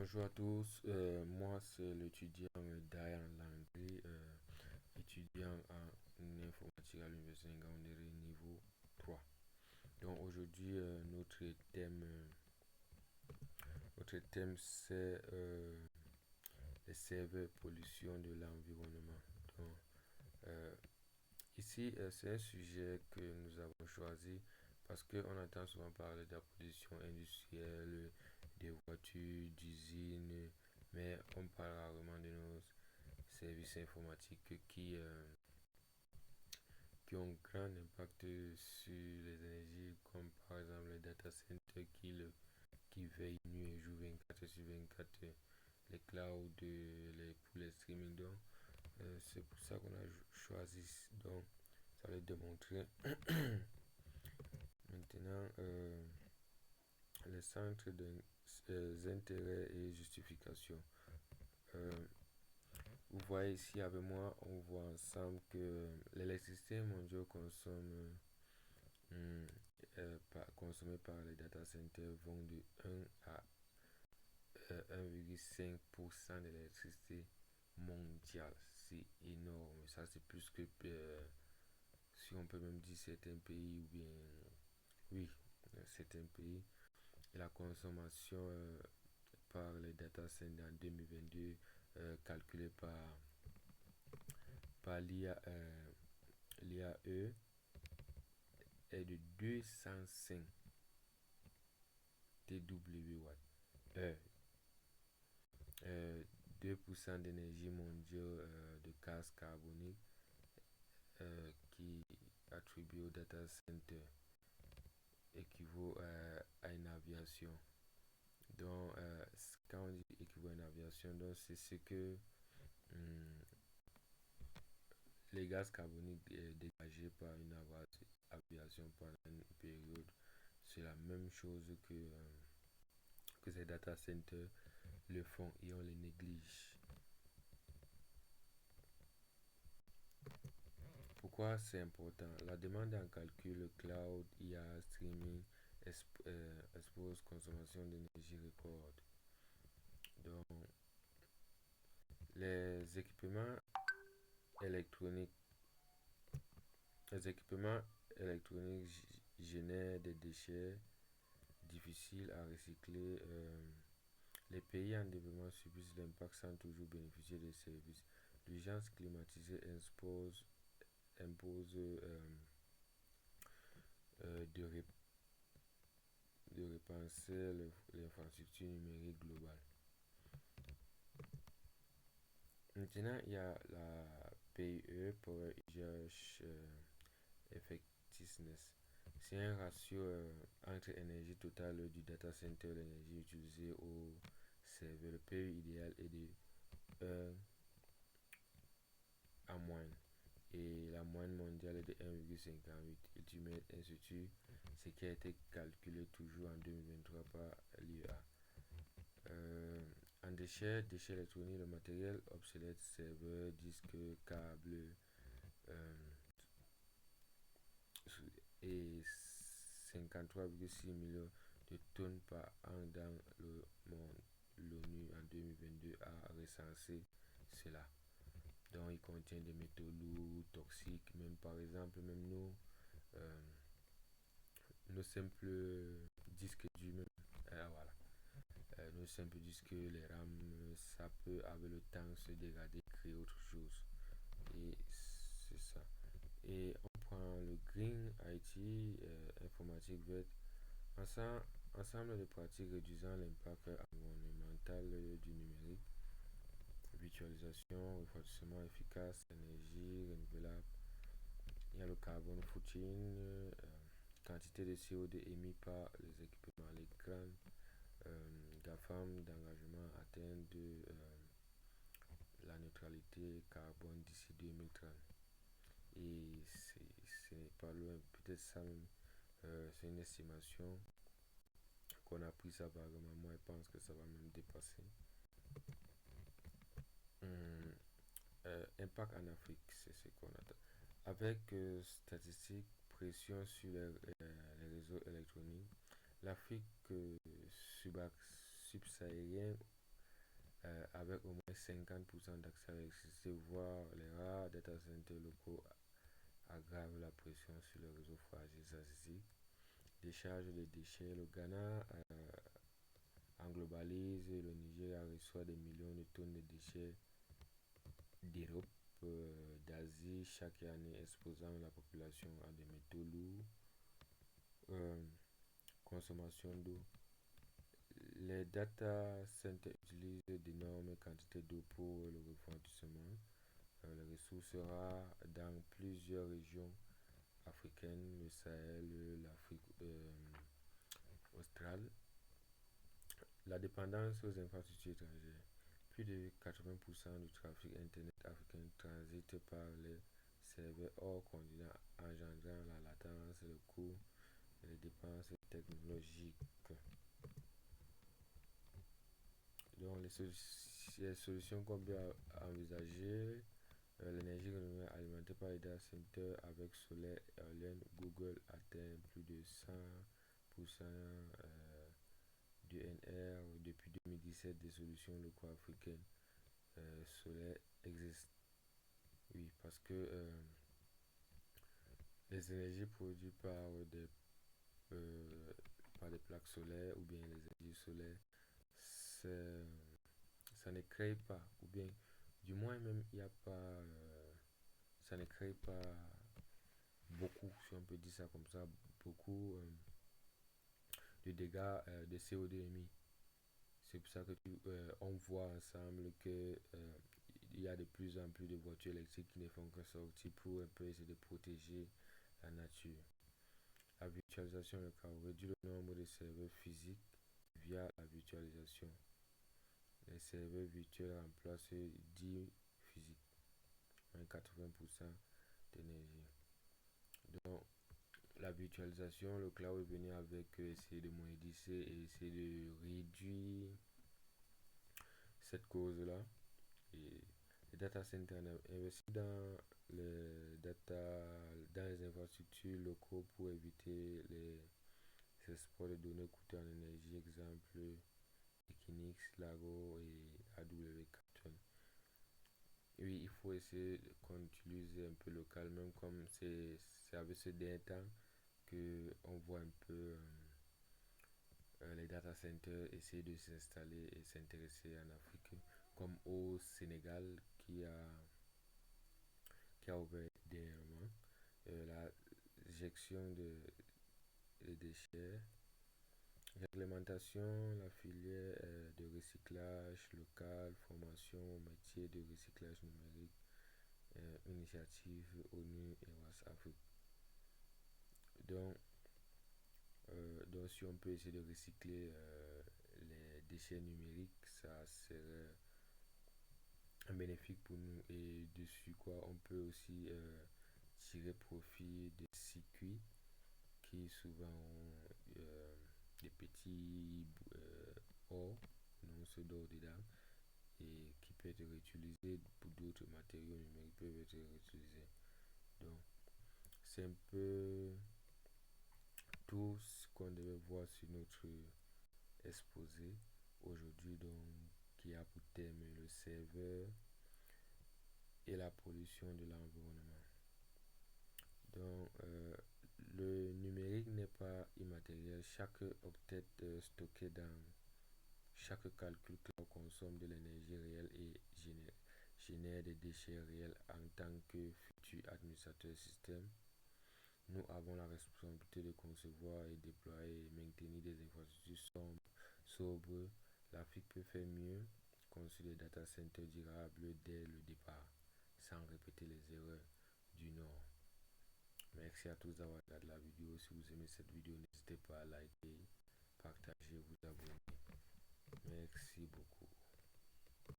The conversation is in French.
Bonjour à tous, moi c'est l'étudiant Dayan Landry, étudiant en informatique à l'Université Ngaoundéré niveau 3. Donc aujourd'hui notre thème c'est les serveurs pollution de l'environnement. Donc euh, ici c'est un sujet que nous avons choisi parce qu'on entend souvent parler de la pollution industrielle, des voitures, d'usines, mais on parle rarement de nos services informatiques qui ont un grand impact sur les énergies, comme par exemple les data centers qui veillent nuit et jour 24 sur 24, les clouds pour les streaming. Donc, c'est pour ça qu'on a choisi. Donc, ça va démontrer. Maintenant, les centres d'intérêt et justification. Euh, Vous voyez ici avec moi, on voit ensemble que l'électricité mondiale hum, consommée par les data centers vont de 1 à 1,5% de l'électricité mondiale. C'est énorme. Ça, c'est plus que, si on peut même dire certains pays, ou bien, oui, certains pays. Et la consommation par les data centers en 2022, calculée par l'IAE, est de 205 TW. Euh, 2% d'énergie mondiale de gaz carbonique qui attribué au data center équivaut à une aviation. Donc, quand on dit équivaut à une aviation, donc c'est ce que hum, les gaz carboniques dégagés par une aviation pendant une période, c'est la même chose que ces data centers le font et on les néglige. Pourquoi c'est important? La demande en calcul, cloud, IA, streaming expose consommation d'énergie record. Donc, les équipements électroniques, les équipements électroniques génèrent des déchets difficiles à recycler. Les pays en développement subissent l'impact sans toujours bénéficier des services. L'urgence climatique impose de, de repenser l'infrastructure numérique globale. Maintenant, il y a la PIE, Power Usage Effectiveness. C'est un ratio entre énergie totale du data center et l'énergie utilisée au serveur. Le PIE idéal est de 1 à moyenne. Et la moyenne mondiale est de 1,58. Et tu mets ainsi de suite, ce qui a été calculé toujours en 2023 par l'IEA. En déchets électroniques, le matériel obsolète, serveur, disque, câble, euh, et 53,6 millions de tonnes par an dans le monde. L'ONU en 2022 a recensé cela. Donc il contient des métaux lourds, toxiques, même par exemple, même euh, nos simples disques durs, même, voilà. Nos simples disques, les RAM, ça peut avec le temps se dégrader, créer autre chose. Et c'est ça. Et on prend le Green IT, informatique verte, ensemble de pratiques réduisant l'impact environnemental du numérique, virtualisation, refroidissement efficace, énergie renouvelable. Il y a le carbone footing, quantité de CO2 émis par les équipements, les grandes GAFAM d'engagement atteint de la neutralité carbone d'ici 2030. Et ce n'est pas loin, peut-être ça même, c'est une estimation qu'on a pris ça vaguement. Moi, je pense que ça va même dépasser. Hum, Impact en Afrique, c'est ce qu'on attend. Avec statistiques, pression sur les réseaux électroniques, l'Afrique subsaharienne avec au moins 50% d'accès à l'électricité, voire les rares data centers locaux aggravent la pression sur le réseau fragile statistique. Décharge des déchets, le Ghana en globalise et le Nigeria reçoit des millions de tonnes de déchets d'Europe, d'Asie chaque année, exposant la population à des métaux lourds. Consommation d'eau. Les data centers utilisent d'énormes quantités d'eau pour le refroidissement. Les ressources rares dans plusieurs régions africaines, le Sahel, l'Afrique australe. La dépendance aux infrastructures étrangères. Plus de 80% du trafic Internet africain transite par les serveurs hors continent, engendrant la latence, le coût et les dépenses technologiques. Donc, les solutions qu'on peut envisager, l'énergie renouvelable alimentée par les data centers avec solaire et éolienne. Google atteint plus de 100% d'UNR depuis 2017. Des solutions locaux-africaines solaires existent. Oui, parce que les énergies produites par des plaques solaires ou bien les énergies solaires, ça ne crée pas, ou bien du moins même il n'y a pas, ça ne crée pas beaucoup, si on peut dire ça comme ça, beaucoup de dégâts de CO2 émis. C'est pour ça que on voit ensemble que il y a de plus en plus de voitures électriques qui ne font que sortir pour un peu essayer de protéger la nature. La virtualisation le cas réduit le nombre de serveurs physiques via la virtualisation. Les serveurs virtuels remplacent 10 physiques, 80% d'énergie. Donc, la virtualisation, le cloud est venu avec essayer de monétiser et essayer de réduire cette cause-là. Et les data centers investissent dans les infrastructures locaux pour éviter les exports de données coûteux en énergie, exemple Equinix, Lago et AW Captain. Oui, il faut essayer qu'on utilise un peu local, même comme c'est avec ce dernier temps qu'on voit un peu les data centers essayer de s'installer et s'intéresser en Afrique, comme au Sénégal qui a ouvert dernièrement. La gestion des déchets, réglementation, la filière de recyclage local, formation au métier de recyclage numérique, initiative ONU et WAS Afrique. Donc si on peut essayer de recycler les déchets numériques, ça serait un bénéfice pour nous, et dessus quoi on peut aussi tirer profit des circuits qui souvent ont des petits or, non ce d'or dedans, et qui peut être réutilisé pour d'autres matériaux numériques peuvent être réutilisés. Donc c'est un peu tout ce qu'on devait voir sur notre exposé aujourd'hui, donc qui a pour thème le serveur et la pollution de l'environnement. Donc le numérique n'est pas immatériel. Chaque octet stocké dans chaque calcul cloud consomme de l'énergie réelle et génère des déchets réels. En tant que futur administrateur système, nous avons la responsabilité de concevoir et déployer et maintenir des infrastructures sobres. L'Afrique peut faire mieux, construire des data centers durables dès le départ, sans répéter les erreurs du Nord. Merci à tous d'avoir regardé la vidéo. Si vous aimez cette vidéo, n'hésitez pas à liker, partager, vous abonner. Merci beaucoup.